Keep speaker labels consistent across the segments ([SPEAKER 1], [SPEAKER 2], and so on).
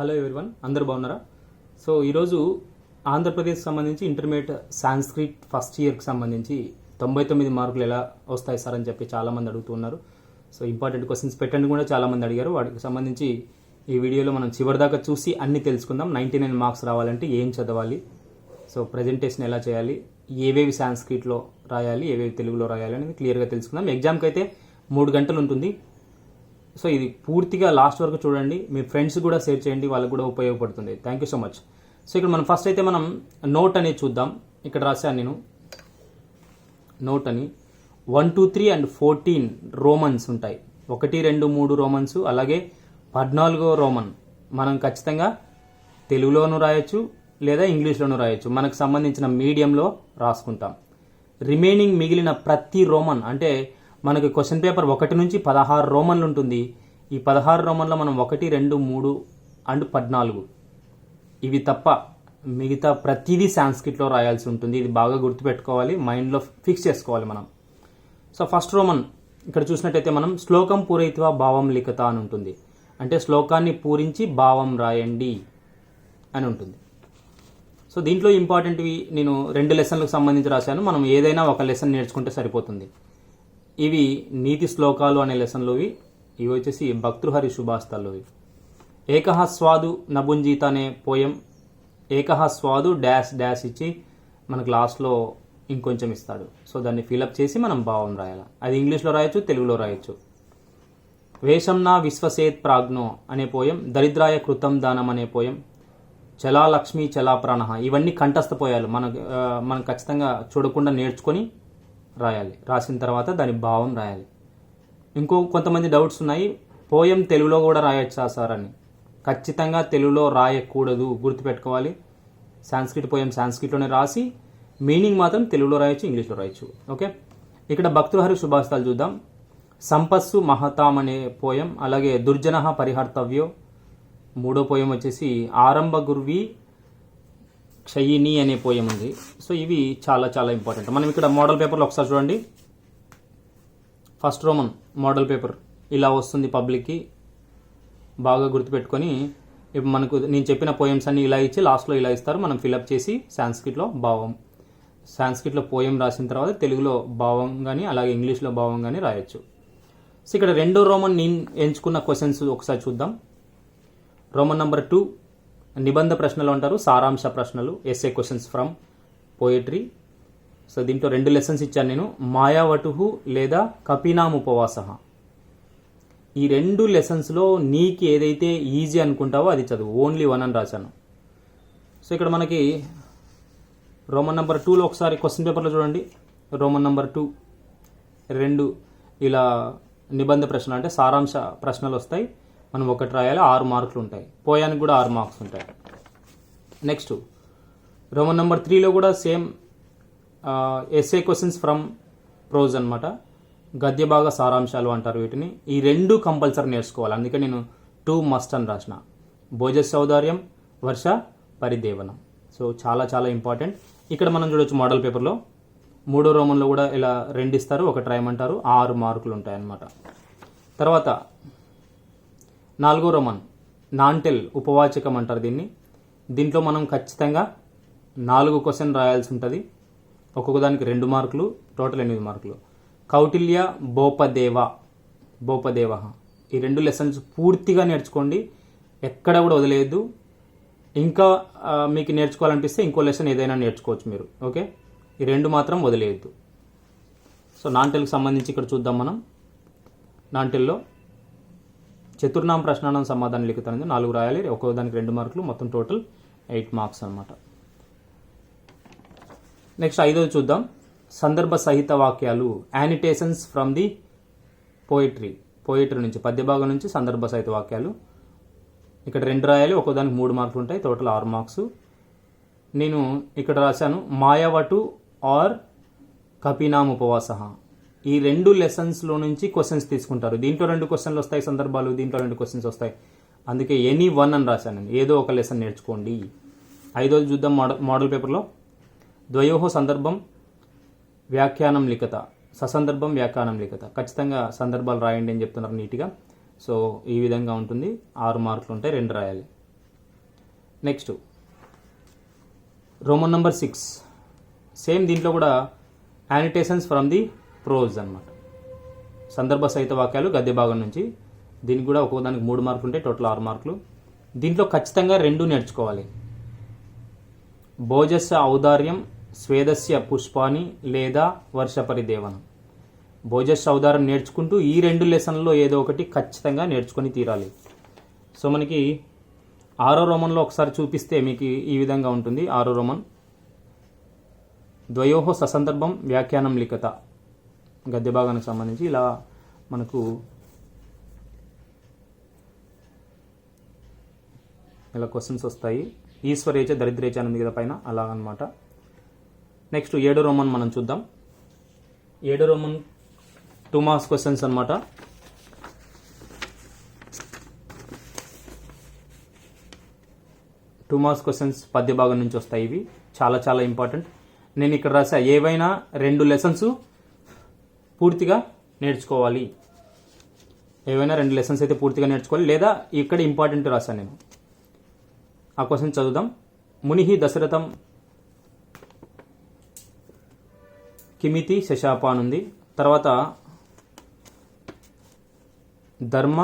[SPEAKER 1] Hello everyone, అందరూ బాగున్నారా? So ఈరోజు ఆంధ్రప్రదేశ్ సంబంధించి ఇంటర్మీడియట్ సాంస్క్రిట్ ఫస్ట్ ఇయర్కి సంబంధించి 99 మార్కులు ఎలా వస్తాయి సార్ అని చెప్పి చాలామంది అడుగుతున్నారు. సో ఇంపార్టెంట్ క్వశ్చన్స్ పెట్టండి కూడా చాలామంది అడిగారు. వాటికి సంబంధించి ఈ వీడియోలో మనం చివరిదాకా చూసి అన్నీ తెలుసుకుందాం. 99 మార్క్స్ రావాలంటే ఏం చదవాలి, సో ప్రజెంటేషన్ ఎలా చేయాలి, ఏవేవి సాంస్క్రిట్లో రాయాలి, ఏవేవి తెలుగులో రాయాలి అనేది క్లియర్గా తెలుసుకుందాం. ఎగ్జామ్కి అయితే 3 గంటలు ఉంటుంది. సో ఇది పూర్తిగా లాస్ట్ వరకు చూడండి, మీ ఫ్రెండ్స్ కూడా షేర్ చేయండి, వాళ్ళకు కూడా ఉపయోగపడుతుంది. Thank you so much. So ఇక్కడ మనం ఫస్ట్ అయితే మనం నోట్ అనేది చూద్దాం. ఇక్కడ రాశాను నేను నోట్ అని. 1, 2, 3 and 14 రోమన్స్ ఉంటాయి. 1, 2, 3 రోమన్స్, అలాగే 14వ రోమన్ మనం ఖచ్చితంగా తెలుగులోనూ రాయొచ్చు లేదా ఇంగ్లీష్లోనూ రాయొచ్చు. మనకు సంబంధించిన మీడియంలో రాసుకుంటాం. రిమైనింగ్ మిగిలిన ప్రతి రోమన్ అంటే మనకి క్వశ్చన్ పేపర్ 1 నుంచి 16 రోమన్లు ఉంటుంది. ఈ 16 రోమన్లో మనం 1, 2, 3 and 14 ఇవి తప్ప మిగతా ప్రతిదీ సాంస్క్రిట్లో రాయాల్సి ఉంటుంది. ఇది బాగా గుర్తుపెట్టుకోవాలి, మైండ్లో ఫిక్స్ చేసుకోవాలి మనం. సో ఫస్ట్ రోమన్ ఇక్కడ చూసినట్టయితే మనం శ్లోకం పూరయిత్వా భావం లిఖత అని ఉంటుంది. అంటే శ్లోకాన్ని పూరించి భావం రాయండి అని ఉంటుంది. సో దీంట్లో ఇంపార్టెంట్వి నేను 2 లెసన్లకు సంబంధించి రాశాను. మనం ఏదైనా ఒక లెసన్ నేర్చుకుంటే సరిపోతుంది. ఇవి నీతి శ్లోకాలు అనే లెసన్లోవి, ఇవి వచ్చేసి భక్తృహరి శుభాస్తాల్లోవి. ఏకహ స్వాదు నభుంజీత అనే పోయం, ఏకహ స్వాదు డాష్ డాష్ ఇచ్చి మనకు లాస్ట్లో ఇంకొంచెం ఇస్తాడు. సో దాన్ని ఫిలప్ చేసి మనం భావం రాయాలి. అది ఇంగ్లీష్లో రాయొచ్చు, తెలుగులో రాయొచ్చు. వేషంనా విశ్వసేత్ ప్రాజ్ఞో అనే పోయం, దరిద్రాయ కృతం దానం అనే పోయం, చలా లక్ష్మి చలా ప్రాణ, ఇవన్నీ కంఠస్థ పోయాలు. మనం ఖచ్చితంగా చూడకుండా నేర్చుకొని రాయాలి. రాసిన తర్వాత దాని భావం రాయాలి. కొంతమంది డౌట్స్ ఉన్నాయి, పోయం తెలుగులో కూడా రాయొచ్చా సార్ అని. ఖచ్చితంగా తెలుగులో రాయకూడదు, గుర్తుపెట్టుకోవాలి. సాంస్క్రిట్ పోయం సాంస్క్రిట్లోనే రాసి మీనింగ్ మాత్రం తెలుగులో రాయొచ్చు, ఇంగ్లీష్లో రాయొచ్చు. ఓకే, ఇక్కడ భక్తృహరి శుభాస్తాలు చూద్దాం. సంపస్సు మహతాం అనే పోయం, అలాగే దుర్జన పరిహర్తవ్యో 3వ పోయం వచ్చేసి ఆరంభ గుర్వి క్షయిని అనే పోయం ఉంది. సో ఇవి చాలా చాలా ఇంపార్టెంట్. మనం ఇక్కడ మోడల్ పేపర్లో ఒకసారి చూడండి. ఫస్ట్ రోమన్ మోడల్ పేపర్ ఇలా వస్తుంది పబ్లిక్కి. బాగా గుర్తుపెట్టుకొని ఇప్పుడు మనకు నేను చెప్పిన పోయమ్స్ అన్ని ఇలా ఇచ్చి లాస్ట్లో ఇలా ఇస్తారు. మనం ఫిలప్ చేసి సాంస్క్రిట్లో భావం, సాంస్క్రిట్లో పోయం రాసిన తర్వాత తెలుగులో భావం కానీ అలాగే ఇంగ్లీష్లో భావం కానీ రాయొచ్చు. సో ఇక్కడ 2వ రోమన్ నేను ఎంచుకున్న క్వశ్చన్స్ ఒకసారి చూద్దాం. రోమన్ నెంబర్ 2 నిబంధ ప్రశ్నలు అంటారు, సారాంశ ప్రశ్నలు, SA questions from poetry. So దీంట్లో 2 లెసన్స్ ఇచ్చాను నేను. మాయావటుహు లేదా కపినాం ఉపవాస. ఈ 2 లెసన్స్లో నీకు ఏదైతే ఈజీ అనుకుంటావో అది చదువు. ఓన్లీ 1 అని రాశాను. సో ఇక్కడ మనకి రోమన్ నెంబర్ 2లో ఒకసారి క్వశ్చన్ పేపర్లో చూడండి. రోమన్ నెంబర్ 2 2 ఇలా నిబంధ ప్రశ్నలు అంటే సారాంశ ప్రశ్నలు వస్తాయి. మనం 1 రాయాలి, 6 మార్కులు ఉంటాయి. పోయానికి కూడా 6 మార్క్స్ ఉంటాయి. నెక్స్ట్ రోమన్ నెంబర్ 3లో కూడా same SA questions from prose అనమాట. గద్య భాగ సారాంశాలు అంటారు వీటిని. ఈ 2 కంపల్సరీ నేర్చుకోవాలి. అందుకే నేను 2 మస్ట్ అని రాసిన. భోజస్ సౌదార్యం, వర్ష పరిదేవనం. సో చాలా చాలా ఇంపార్టెంట్. ఇక్కడ మనం చూడొచ్చు మోడల్ పేపర్లో 3వ రోమన్లో కూడా ఇలా 2 ఇస్తారు, 1 రాయమంటారు, 6 మార్కులు ఉంటాయి అన్నమాట. తర్వాత 4వ రోమన్ నాంటెల్ ఉపవాచకం అంటారు దీన్ని. దీంట్లో మనం ఖచ్చితంగా 4 క్వశ్చన్ రాయాల్సి ఉంటుంది. ఒక్కొక్క దానికి 2 మార్కులు, టోటల్ 8 మార్కులు. కౌటిల్య భోపదేవ ఈ 2 లెసన్స్ పూర్తిగా నేర్చుకోండి, ఎక్కడ కూడా వదిలేయద్దు. ఇంకా మీకు నేర్చుకోవాలనిపిస్తే ఇంకో లెసన్ ఏదైనా నేర్చుకోవచ్చు మీరు. ఓకే, ఈ 2 మాత్రం వదిలేయద్దు. సో నాంటెల్కి సంబంధించి ఇక్కడ చూద్దాం మనం. నాంటెల్లో చతుర్నాం ప్రశ్నానం సమాధానం లిఖితాన్ని 4 రాయాలి, ఒక్కొక్క దానికి 2 మార్కులు, మొత్తం టోటల్ 8 మార్క్స్ అనమాట. నెక్స్ట్ 5వ చూద్దాం. సందర్భ సహిత వాక్యాలు, యానిటేషన్స్ ఫ్రమ్ ది పోయిటరీ నుంచి, పద్యభాగం నుంచి సందర్భ సహిత వాక్యాలు. ఇక్కడ 2 రాయాలి, ఒక్కొక్క దానికి 3 మార్కులు ఉంటాయి, టోటల్ 6 మార్క్స్. నేను ఇక్కడ రాశాను మాయావటు ఆర్ కపినాం ఉపవాస. ఈ 2 లెసన్స్లో నుంచి క్వశ్చన్స్ తీసుకుంటారు. దీంట్లో 2 క్వశ్చన్లు వస్తాయి సందర్భాలు, దీంట్లో 2 క్వశ్చన్స్ వస్తాయి. అందుకే ఎనీ 1 అని రాశాను నేను. ఏదో ఒక లెసన్ నేర్చుకోండి. 5వ చూద్దాం మోడల్ పేపర్లో. ద్వయోహో సందర్భం వ్యాఖ్యానం లిఖత, ససందర్భం వ్యాఖ్యానం లిఖత. ఖచ్చితంగా సందర్భాలు రాయండి అని చెప్తున్నారు నీట్గా. సో ఈ విధంగా ఉంటుంది. 6 మార్కులు ఉంటాయి, 2 రాయాలి. నెక్స్ట్ రోమన్ నెంబర్ 6 సేమ్ దీంట్లో కూడా యానిటేషన్స్ ఫ్రమ్ ది ప్రోజ్ అన్నమాట. సందర్భ సహిత వాక్యాలు గద్య భాగం నుంచి. దీనికి కూడా ఒక్కొక్కదానికి 3 మార్కులు ఉంటాయి, టోటల్ 6 మార్కులు. దీంట్లో ఖచ్చితంగా 2 నేర్చుకోవాలి. భోజస్య ఔదార్యం స్వేదస్య పుష్పాని లేదా వర్ష పరిదేవనం. భోజస్య ఔదార్యం నేర్చుకుంటూ ఈ 2 లెసన్లో ఏదో ఒకటి ఖచ్చితంగా నేర్చుకొని తీరాలి. సో మనకి 6వ రోమన్లో ఒకసారి చూపిస్తే మీకు ఈ విధంగా ఉంటుంది. 6వ రోమన్ ద్వయోహ ససందర్భం వ్యాఖ్యానం లిఖత గద్య భాగానికి సంబంధించి ఇలా మనకు ఇలా క్వశ్చన్స్ వస్తాయి. ఈశ్వరేచ దరిద్రేచ అనేది కదా పైన అలాగనమాట. నెక్స్ట్ 7వ రోమన్ మనం చూద్దాం. 7వ రోమన్ 2 మార్క్స్ క్వశ్చన్స్ అనమాట. టూ మార్క్స్ క్వశ్చన్స్ పద్య భాగం నుంచి వస్తాయి. ఇవి చాలా చాలా ఇంపార్టెంట్. నేను ఇక్కడ రాసా ఏవైనా 2 లెసన్స్ పూర్తిగా నేర్చుకోవాలి. ఏవైనా 2 లెసన్స్ అయితే పూర్తిగా నేర్చుకోవాలి, లేదా ఇక్కడ ఇంపార్టెంట్ రాశాను నేను. ఆ క్వశ్చన్ చదువుదాం. మునిహి దశరథం కిమితి శశాప అనుంది. తర్వాత ధర్మ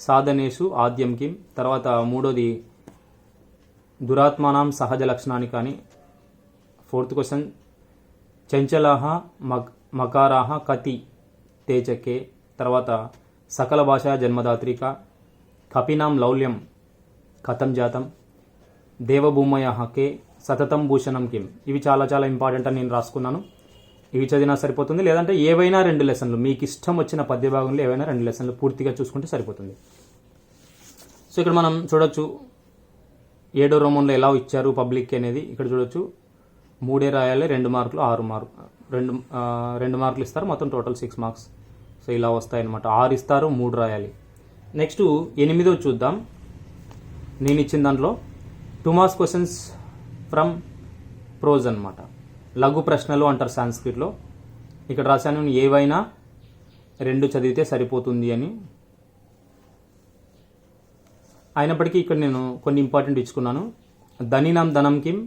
[SPEAKER 1] సాధనేషు ఆద్యం కిం. తర్వాత 3వది దురాత్మానం సహజ లక్షణాన్ని కానీ. 4th question చంచలాహ మకారాహ Kathi తేజకే. తర్వాత సకల భాషా జన్మదాత్రిక. కపినాం లౌల్యం కథం జాతం. దేవభూమయ కే సతతం భూషణం కిం. ఇవి చాలా చాలా ఇంపార్టెంట్ అని నేను రాసుకున్నాను. ఇవి చదివినా సరిపోతుంది, లేదంటే ఏవైనా 2 లెసన్లు మీకు ఇష్టం వచ్చిన పద్య భాగంలో ఏవైనా 2 లెసన్లు పూర్తిగా చూసుకుంటే సరిపోతుంది. సో ఇక్కడ మనం చూడొచ్చు 7వ రోమన్లో ఎలా ఇచ్చారు పబ్లిక్ అనేది. ఇక్కడ చూడొచ్చు 3 రాయాలి, 2 మార్కులు 6 మార్కులు 2 మార్కులు ఇస్తారు, మొత్తం టోటల్ 6 మార్క్స్. సో ఇలా వస్తాయన్నమాట. 6 ఇస్తారు, 3 రాయాలి. నెక్స్ట్ 8వ చూద్దాం. నేను ఇచ్చిన దాంట్లో 2 మార్క్స్ క్వశ్చన్స్ ఫ్రమ్ ప్రోజ్ అనమాట. లఘు ప్రశ్నలు అంటారు సాంస్క్రిట్లో. ఇక్కడ రాశాను ఏవైనా 2 చదివితే సరిపోతుంది అని. అయినప్పటికీ ఇక్కడ నేను కొన్ని ఇంపార్టెంట్ ఇచ్చుకున్నాను. ధనినాం ధనం కిం.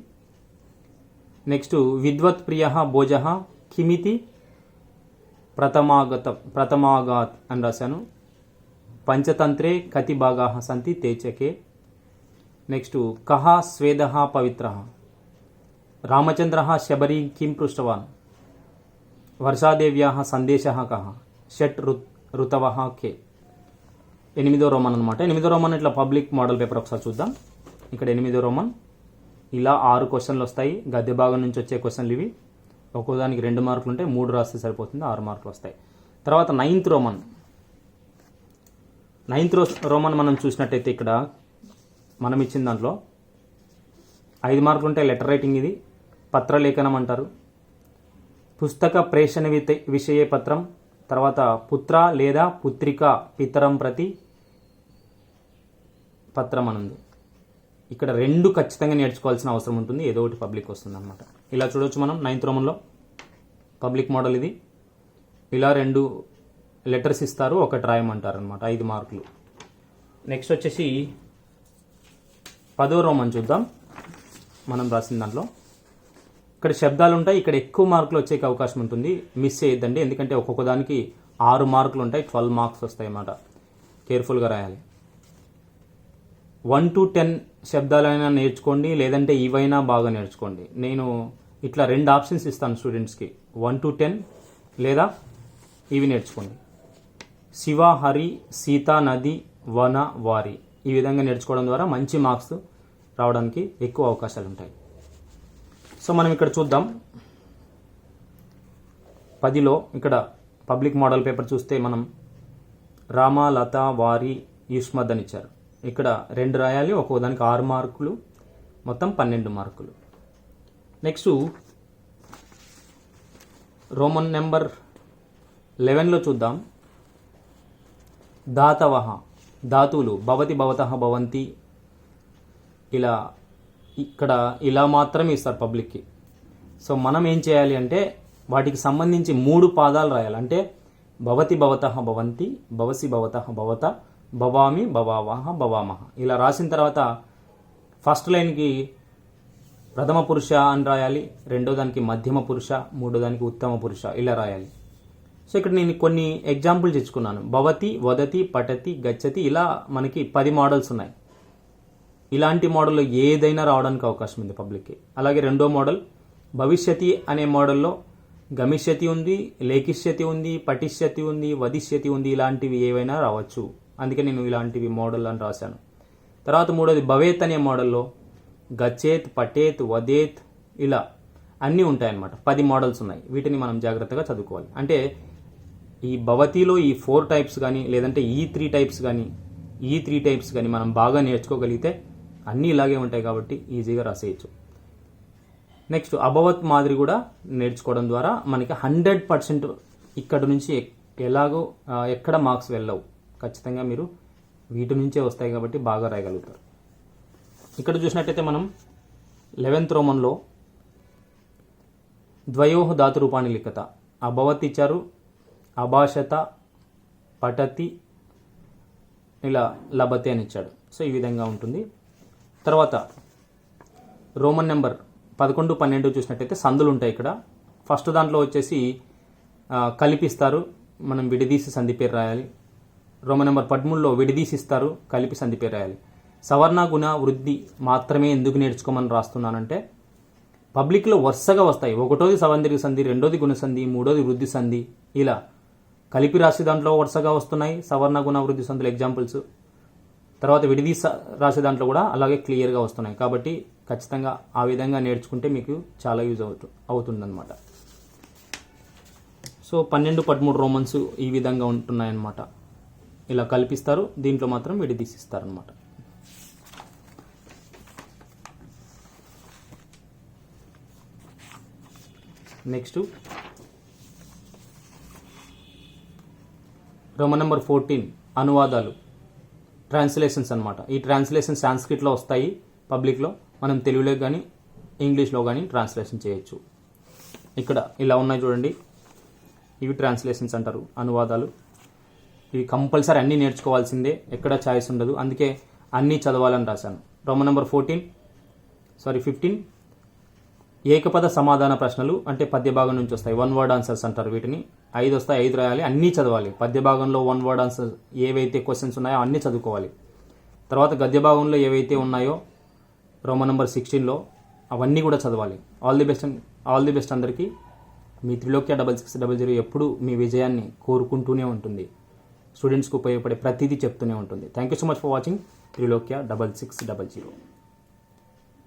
[SPEAKER 1] నెక్స్ట్ విద్వత్ ప్రియ భోజ కిమితి ప్రథమాగాత్ అని రాశాను. పంచతంత్రే కతి భాగా సంతి తేచకే. నెక్స్ట్ కహ స్వేద పవిత్ర. రామచంద్ర శబరి కిం పృష్టవాన్. వర్షాదేవ్యా సందేశ కహ. షట్ ఋతవ కే. 8వ రోమన్ అనమాట. 8వ రోమన్ ఇట్లా పబ్లిక్ మోడల్ పేపర్ ఒకసారి చూద్దాం. ఇక్కడ 8వ రోమన్ ఇలా 6 క్వశ్చన్లు వస్తాయి. గద్య భాగం నుంచి వచ్చే క్వశ్చన్లు ఇవి. ఒక్కోదానికి 2 మార్కులు ఉంటాయి, 3 రాస్తే సరిపోతుంది, 6 మార్కులు వస్తాయి. తర్వాత 9th రోమన్. 9th రోమన్ మనం చూసినట్టయితే ఇక్కడ మనం ఇచ్చిన దాంట్లో 5 మార్కులు ఉంటాయి. లెటర్ రైటింగ్ ఇది. పత్రలేఖనం అంటారు. పుస్తక ప్రేషణ విషయ పత్రం. తర్వాత పుత్ర లేదా పుత్రిక పితరం ప్రతి పత్రం అనుంది. ఇక్కడ 2 ఖచ్చితంగా నేర్చుకోవాల్సిన అవసరం ఉంటుంది. ఏదో ఒకటి పబ్లిక్ వస్తుంది అనమాట. ఇలా చూడవచ్చు మనం 9th రోమన్లో పబ్లిక్ మోడల్ ఇది. ఇలా 2 లెటర్స్ ఇస్తారు, ఒకటి రాయమంటారు అనమాట. 5 మార్కులు. నెక్స్ట్ వచ్చేసి 10వ రోమన్ చూద్దాం. మనం రాసిన దాంట్లో ఇక్కడ శబ్దాలు ఉంటాయి. ఇక్కడ ఎక్కువ మార్కులు వచ్చే అవకాశం ఉంటుంది. మిస్ చేయొద్దండి, ఎందుకంటే ఒక్కొక్క దానికి 6 మార్కులు ఉంటాయి. 12 మార్క్స్ వస్తాయి అన్నమాట. కేర్ఫుల్గా రాయాలి. 1 to 10 శబ్దాలైనా నేర్చుకోండి, లేదంటే ఇవైనా బాగా నేర్చుకోండి. నేను ఇట్లా 2 ఆప్షన్స్ ఇస్తాను స్టూడెంట్స్కి. 1 to 10 లేదా ఇవి నేర్చుకోండి. శివ, హరి, సీత, నది, వన, వారి. ఈ విధంగా నేర్చుకోవడం ద్వారా మంచి మార్క్స్ రావడానికి ఎక్కువ అవకాశాలు ఉంటాయి. సో మనం ఇక్కడ చూద్దాం. 10లో ఇక్కడ పబ్లిక్ మోడల్ పేపర్ చూస్తే మనం రామ, లత, వారి, యుష్మద్ అని ఇచ్చారు. ఇక్కడ 2 రాయాలి, ఒక్కో దానికి 6 మార్కులు, మొత్తం 12 మార్కులు. నెక్స్ట్ రోమన్ నెంబర్ 11లో చూద్దాం. దాతవః. ధాతువులు భవతి, భవతః, భవంతి. ఇలా ఇక్కడ ఇలా మాత్రమే ఇస్తారు పబ్లిక్కి. సో మనం ఏం చేయాలి అంటే వాటికి సంబంధించి 3 పాదాలు రాయాలి. అంటే భవతి, భవతః, భవంతి, భవసి, భవతః, భవత, భవామి, భవావహ, భవామహ. ఇలా రాసిన తర్వాత ఫస్ట్ లైన్కి ప్రథమ పురుష అని రాయాలి, రెండో దానికి మధ్యమ పురుష, మూడో దానికి ఉత్తమ పురుష ఇలా రాయాలి. సో ఇక్కడ నేను కొన్ని ఎగ్జాంపుల్స్ ఇచ్చుకున్నాను. భవతి, వదతి, పఠతి, గచ్చతి ఇలా మనకి 10 మోడల్స్ ఉన్నాయి. ఇలాంటి మోడల్లో ఏదైనా రావడానికి అవకాశం ఉంది పబ్లిక్కి. అలాగే రెండో మోడల్ భవిష్యతి అనే మోడల్లో గమిష్యతి ఉంది, లేఖిష్యతి ఉంది, పఠిష్యతి ఉంది, వదిష్యతి ఉంది, ఇలాంటివి ఏవైనా రావచ్చు. అందుకే నేను ఇలాంటివి మోడల్ అని రాశాను. తర్వాత మూడోది భవేత్ అనే మోడల్లో గచ్చేత్, పఠేత్, వదేత్ ఇలా అన్నీ ఉంటాయన్నమాట. 10 మోడల్స్ ఉన్నాయి. వీటిని మనం జాగ్రత్తగా చదువుకోవాలి. అంటే ఈ భవతిలో ఈ 4 టైప్స్ కానీ లేదంటే ఈ 3 టైప్స్ కానీ మనం బాగా నేర్చుకోగలిగితే అన్నీ ఇలాగే ఉంటాయి కాబట్టి ఈజీగా రాసేయచ్చు. నెక్స్ట్ అభవత్ మాదిరి కూడా నేర్చుకోవడం ద్వారా మనకి 100% ఇక్కడ నుంచి ఎక్కడ మార్క్స్ వెళ్ళవు. ఖచ్చితంగా మీరు వీటి నుంచే వస్తాయి కాబట్టి బాగా రాయగలుగుతారు. ఇక్కడ చూసినట్టయితే మనం 11th రోమన్లో ద్వయోః ధాతు రూపాన్ని లిఖత అభవత్ ఇచ్చారు, అభాషత, పఠతి ఇలా లభతే అని ఇచ్చాడు. సో ఈ విధంగా ఉంటుంది. తర్వాత రోమన్ నెంబర్ 11, 12 చూసినట్టయితే సందులు ఉంటాయి. ఇక్కడ ఫస్ట్ దాంట్లో వచ్చేసి కలిపిస్తారు, మనం విడదీసి సంధి పేరు రాయాలి. రోమన్ నెంబర్ 13లో విడదీసి ఇస్తారు, కలిపి సంధి పేరు రాయాలి. సవర్ణ గుణ వృద్ధి మాత్రమే ఎందుకు నేర్చుకోమని రాస్తున్నానంటే పబ్లిక్లో వరుసగా వస్తాయి. ఒకటోది సవర్ణదీర్ఘ సంధి, రెండోది గుణ సంధి, మూడోది వృద్ధి సంధి ఇలా కలిపి రాసే దాంట్లో వరుసగా వస్తున్నాయి సవర్ణ గుణ వృద్ధి సంధులు ఎగ్జాంపుల్స్. తర్వాత విడదీసి రాసే దాంట్లో కూడా అలాగే క్లియర్గా వస్తున్నాయి. కాబట్టి ఖచ్చితంగా ఆ విధంగా నేర్చుకుంటే మీకు చాలా యూజ్ అవుతుందన్నమాట. సో 12, 13 రోమన్స్ ఈ విధంగా ఉంటున్నాయన్నమాట. ఇలా కల్పిస్తారు, దీంట్లో మాత్రం విడదీసిస్తారనమాట. నెక్స్ట్ రోమన్ నెంబర్ 14 అనువాదాలు, ట్రాన్స్లేషన్స్ అనమాట. ఈ ట్రాన్స్లేషన్ సాంస్క్రిట్లో వస్తాయి పబ్లిక్లో. మనం తెలుగులో కానీ ఇంగ్లీష్లో కానీ ట్రాన్స్లేషన్ చేయొచ్చు. ఇక్కడ ఇలా ఉన్నాయి చూడండి, ఇవి ట్రాన్స్లేషన్స్ అంటారు, అనువాదాలు. ఇవి కంపల్సరీ అన్నీ నేర్చుకోవాల్సిందే, ఎక్కడ ఛాయిస్ ఉండదు. అందుకే అన్నీ చదవాలని రాశాను. రోమన్ నెంబర్ 15 ఏకపద సమాధాన ప్రశ్నలు అంటే పద్య భాగం నుంచి వస్తాయి. 1 వర్డ్ ఆన్సర్స్ అంటారు వీటిని. 5 వస్తాయి, 5 రాయాలి, అన్నీ చదవాలి. పద్య భాగంలో 1 వర్డ్ ఆన్సర్ ఏవైతే క్వశ్చన్స్ ఉన్నాయో అన్నీ చదువుకోవాలి. తర్వాత గద్య భాగంలో ఏవైతే ఉన్నాయో రోమన్ నెంబర్ 16లో అవన్నీ కూడా చదవాలి. ఆల్ ది బెస్ట్ అందరికీ. మీ త్రిలోక్య 6600 ఎప్పుడు మీ విజయాన్ని కోరుకుంటూనే ఉంటుంది. స్టూడెంట్స్కి ఉపయోగపడే ప్రతిదీ చెప్తూనే ఉంటుంది. Thank you so much for watching Trilokya 6600.